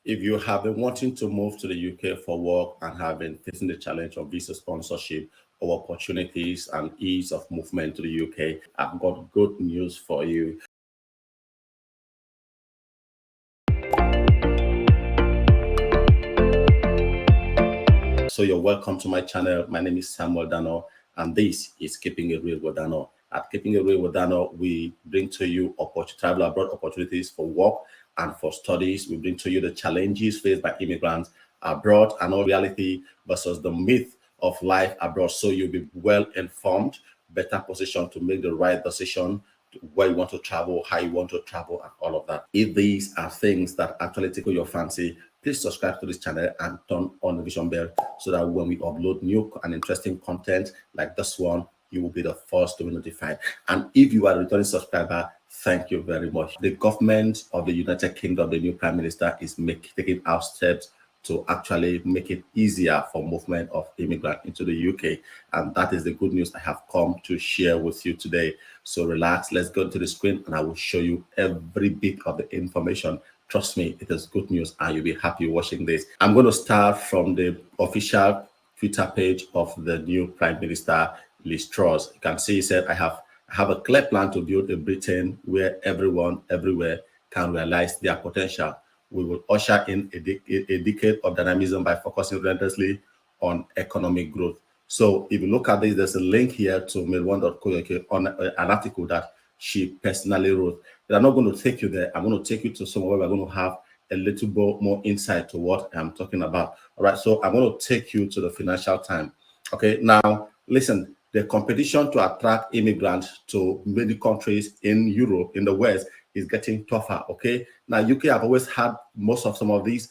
If you have been wanting to move to the UK for work and have been facing the challenge of visa sponsorship or opportunities and ease of movement to the UK, I've got good news for you. So you're welcome to my channel. My name is Samuel Dano, and this is Keeping It Real with Dano. At Keeping It Real with Dano, we bring to you travel abroad opportunities for work and for studies. We bring to you the challenges faced by immigrants abroad and all reality versus the myth of life abroad. So you'll be well informed, better positioned to make the right decision where you want to travel, how you want to travel, and all of that. If these are things that actually tickle your fancy, please subscribe to this channel and turn on the vision bell so that when we upload new and interesting content like this one, you will be the first to be notified. And if you are a returning subscriber, thank you very much. The government of the United Kingdom, the new Prime Minister, is taking out steps to actually make it easier for movement of immigrants into the UK. And that is the good news I have come to share with you today. So relax, let's go to the screen and I will show you every bit of the information. Trust me, it is good news and you'll be happy watching this. I'm going to start from the official Twitter page of the new Prime Minister, Liz Truss. You can see he said, I have a clear plan to build a Britain where everyone, everywhere can realize their potential. We will usher in a decade of dynamism by focusing relentlessly on economic growth. So if you look at this, there's a link here to mail1.co.uk on an article that she personally wrote. But I'm not going to take you there. I'm going to take you to somewhere where we're going to have a little bit more insight to what I'm talking about. All right, so I'm going to take you to the Financial Times. Okay, now listen, the competition to attract immigrants to many countries in Europe, in the West, is getting tougher. Okay, now UK have always had some of these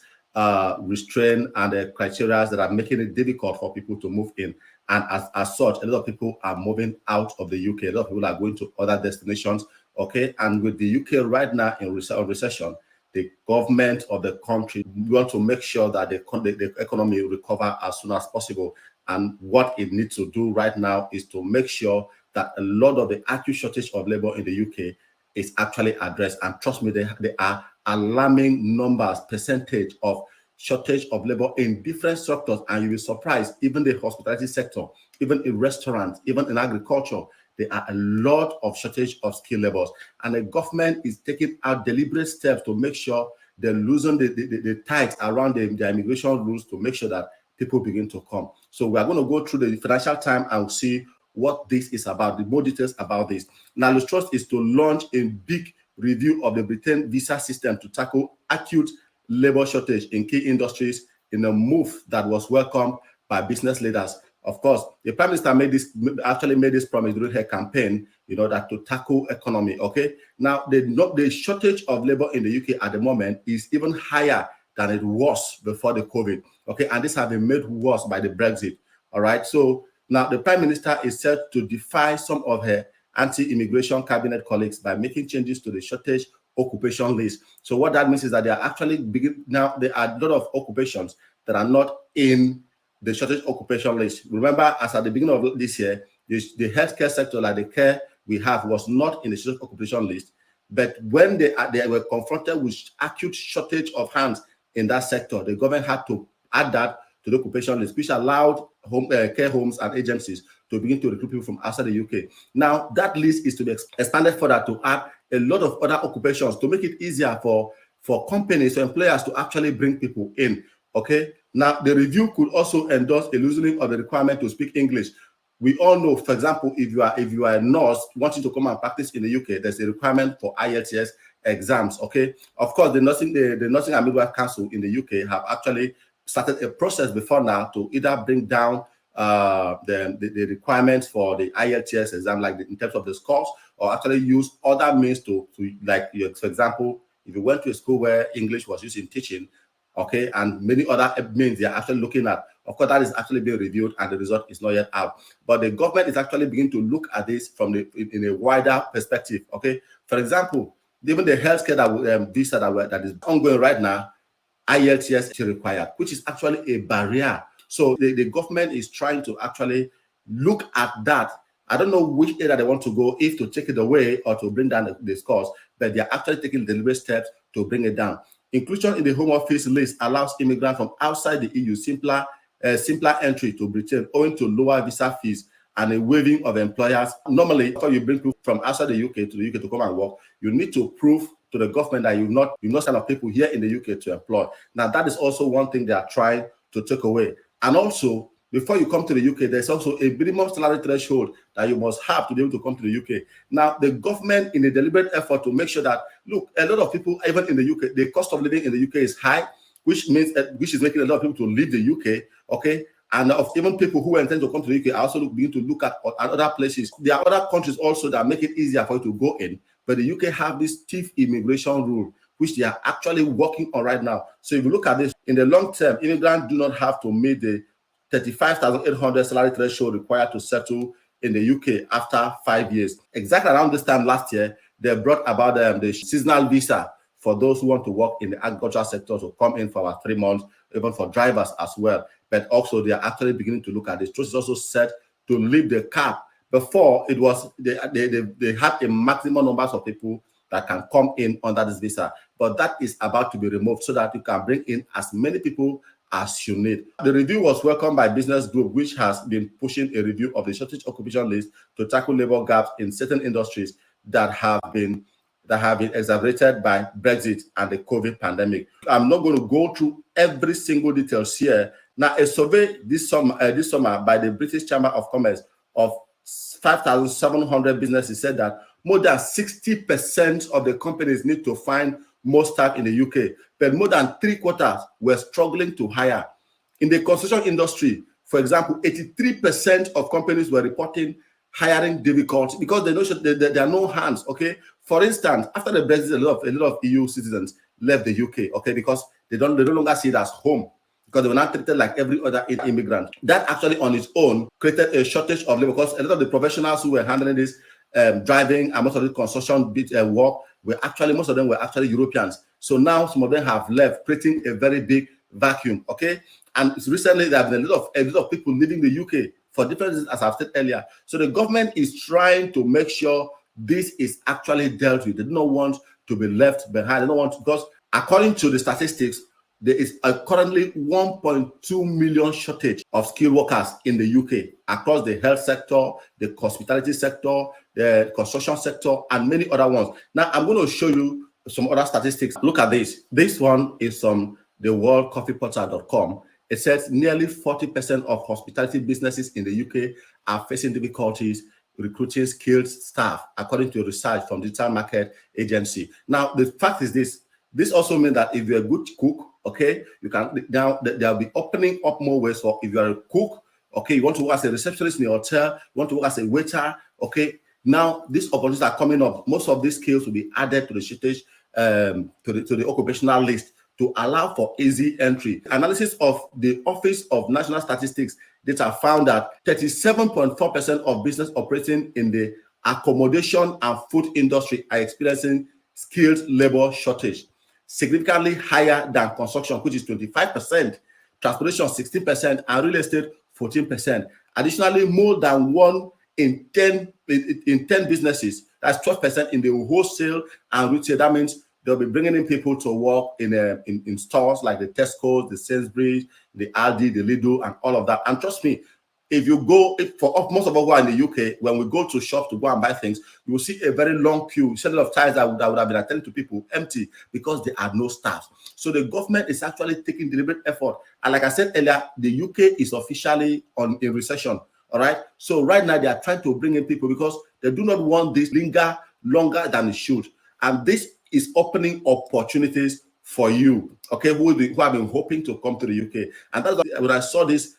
restraint and criteria that are making it difficult for people to move in, and as such, a lot of people are moving out of the UK. A lot of people are going to other destinations. Okay, and with the UK right now in recession, the government of the country want to make sure that the economy recover as soon as possible. And what it needs to do right now is to make sure that a lot of the acute shortage of labor in the UK is actually addressed. And trust me, they are alarming numbers, percentage of shortage of labor in different sectors. And you'll be surprised, even the hospitality sector, even in restaurants, even in agriculture, there are a lot of shortage of skilled laborers. And the government is taking out deliberate steps to make sure they're losing the tights around the immigration rules to make sure that people begin to come. So we are going to go through the Financial Times and see what this is about, the more details about this. Now, Liz Truss is to launch a big review of the Britain visa system to tackle acute labor shortage in key industries in a move that was welcomed by business leaders. Of course, the Prime Minister actually made this promise during her campaign in order to tackle economy. Okay, now the shortage of labor in the UK at the moment is even higher than it was before the COVID. Okay, and this has been made worse by the Brexit. All right, so now the Prime Minister is set to defy some of her anti-immigration cabinet colleagues by making changes to the shortage occupation list. So what that means is that they are actually now there are a lot of occupations that are not in the shortage occupation list. Remember, as at the beginning of this year, the healthcare sector, like the care we have, was not in the shortage occupation list. But when they were confronted with acute shortage of hands in that sector, the government had to add that to the occupation list, which allowed care homes and agencies to begin to recruit people from outside the UK. Now, that list is to be expanded further to add a lot of other occupations to make it easier for companies or employers to actually bring people in. Okay. Now, the review could also endorse a loosening of the requirement to speak English. We all know, for example, if you are a nurse wanting to come and practice in the UK, there's a requirement for IELTS exams. Okay. Of course, the Nursing and Midwife Council in the UK have actually started a process before now to either bring down the requirements for the IELTS exam, like in terms of the scores, or actually use other means to like, for example, if you went to a school where English was used in teaching, okay, and many other means they are actually looking at. Of course, that is actually being reviewed and the result is not yet out. But the government is actually beginning to look at this from in a wider perspective. Okay, for example, even the healthcare visa that is ongoing right now, IELTS is required, which is actually a barrier. So the government is trying to actually look at that. I don't know which area they want to go, if to take it away or to bring down the scores, but they're actually taking deliberate steps to bring it down. Inclusion in the Home Office list allows immigrants from outside the EU simpler entry to Britain owing to lower visa fees and a waiving of employers. Normally, after you bring people from outside the UK to the UK to come and work, you need to prove to the government that you've not sent of people here in the UK to employ. Now, that is also one thing they are trying to take away. And also, before you come to the UK, there's also a minimum salary threshold that you must have to be able to come to the UK. Now, the government, in a deliberate effort to make sure that, look, a lot of people, even in the UK, the cost of living in the UK is high, which is making a lot of people to leave the UK, okay? And of even people who intend to come to the UK, also begin to look at other places. There are other countries also that make it easier for you to go in, but the UK have this stiff immigration rule, which they are actually working on right now. So if you look at this, in the long term, immigrants do not have to meet the 35,800 salary threshold required to settle in the UK after 5 years. Exactly around this time last year, they brought about the seasonal visa for those who want to work in the agricultural sector to come in for about 3 months, even for drivers as well. But also they are actually beginning to look at this. Truth is also set to leave the cap. Before it was, they had a maximum numbers of people that can come in under this visa, but that is about to be removed so that you can bring in as many people as you need. The review was welcomed by Business Group, which has been pushing a review of the shortage occupation list to tackle labor gaps in certain industries that have been exacerbated by Brexit and the COVID pandemic. I'm not going to go through every single details here. Now, a survey this summer by the British Chamber of Commerce of 5,700 businesses said that more than 60% of the companies need to find more staff in the UK, but more than 3/4 were struggling to hire. In the construction industry, for example, 83% of companies were reporting hiring difficulty because they know there are no hands. Okay, for instance, after the Brexit, a lot of EU citizens left the UK. Okay, because they no longer see it as home, because they were not treated like every other immigrant. That actually on its own created a shortage of labor, because a lot of the professionals who were handling this driving and most of the construction work most of them were actually Europeans. So now some of them have left, creating a very big vacuum. Okay, and recently there have been a lot of people leaving the UK for different reasons, as I've said earlier. So the government is trying to make sure this is actually dealt with. They do not want to be left behind. They don't want to, because according to the statistics, there is currently 1.2 million shortage of skilled workers in the UK across the health sector, the hospitality sector, the construction sector, and many other ones. Now, I'm going to show you some other statistics. Look at this. This one is from the worldcoffeeportal.com. It says nearly 40% of hospitality businesses in the UK are facing difficulties recruiting skilled staff, according to research from the Digital Market Agency. Now, the fact is this also means that if you're a good cook, okay, you can now they'll be opening up more ways for, if you're a cook, okay, you want to work as a receptionist in your hotel, you want to work as a waiter, okay. Now these opportunities are coming up. Most of these skills will be added to the shortage, to the occupational list to allow for easy entry. Analysis of the Office of National Statistics data found that 37.4% of business operating in the accommodation and food industry are experiencing skilled labor shortage, significantly higher than construction, which is 25%, transportation 16%, and real estate 14%. Additionally, more than 1 in 10 businesses, that's 12% in the wholesale and retail. That means they'll be bringing in people to work in stores like the Tesco, the Sainsbury's, the Aldi, the Lidl, and all of that. And trust me, if you go, for most of us who are in the UK, when we go to shops to go and buy things, you will see a very long queue. A lot of times that would have been attended to people empty because there are no staff. So the government is actually taking deliberate effort. And like I said earlier, the UK is officially in recession. All right. So right now they are trying to bring in people because they do not want this linger longer than it should. And this is opening opportunities for you, okay, who have been hoping to come to the UK. And that's why when I saw this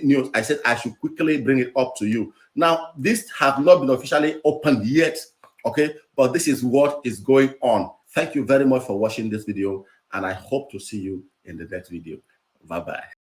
news, I said I should quickly bring it up to you. Now, this has not been officially opened yet, okay, but this is what is going on. Thank you very much for watching this video, and I hope to see you in the next video. Bye-bye.